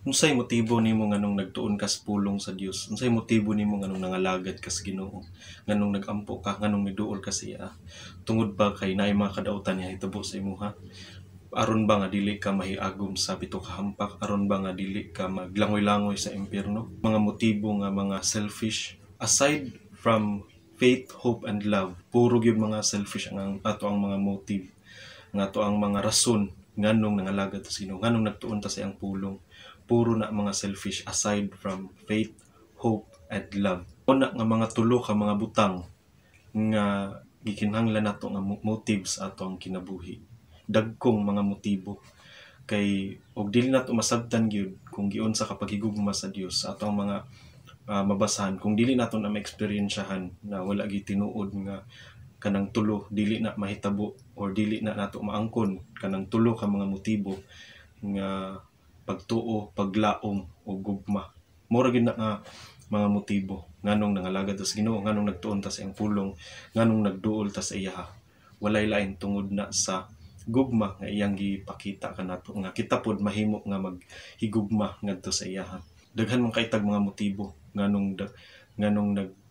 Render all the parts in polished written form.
Unsay motibo nimo nganong nagtuon ka sa pulong sa Dios? Unsay motibo nimo nganong nangalagad ka sa Ginoo? Nganong nagampo ka, nganong niduol ka sa iya? Tungod ba kay naay mga kadaotan niya hitabo sa imuha? Aron ba nga dili ka mahiagom sa pito ka hampak? Aron ba nga dili ka maglangoy-langoy sa impyerno? Mga motibo nga mga selfish. Aside from faith, hope, and love, puro gyud mga selfish ang ato ang mga motive, nga ato ang mga rason nganong nangalagad ta sa Ginoo, nganong nagtuon ta sa iyang pulong. Puro na mga selfish aside from faith, hope, and love. Una nga mga tulo ka mga butang nga gikinahanglan nato nga motives ato ang kinabuhi. Dagkong mga motibo kay og dili nato masabtan gyud kung giunsa ka paghigugma sa Dios sa ato ang mga mabasahan, kung dili nato na ma-experiensyahan na wala gyud tinuod nga kanang tulo dili na mahitabo or dili na nato maangkon kanang tulo ka mga motibo nga pagtuo, paglaom o gugma. Mura gid na nga mga motibo nganong nangalagad ta sa Ginoo, nganong nagtuon ta sa iyang pulong, nganong nagduol ta sa iya. Walay lain tungod na sa gugma nga iyang gipakita kanato nga kita pod mahimo nga maghigugma ngadto sa iya. Daghan man kay tag mga motibo nganong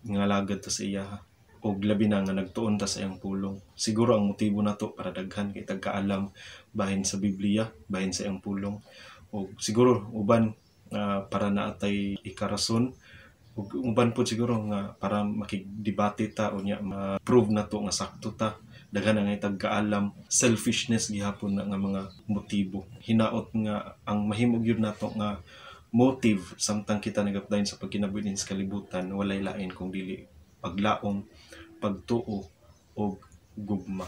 nangalagad ta sa iya og labi na nga nagtuon ta sa iyang pulong. Siguro ang motibo nato para daghan kay tagkaalam bahin sa Biblia, bahin sa iyang pulong. O siguro uban para naatay ikarason, ug uban po siguro nga para makigdebate ta o nya ma-prove nato nga sakto ta. Daghan na nga tagkaalam, selfishness gihapon na nga mga motibo. Hinaot nga ang mahimo gyud nato nga motive samtang kita nag-apply sa pagkinabuhi sa kalibutan, walay lain kung dili paglaom, pagtuo o gugma.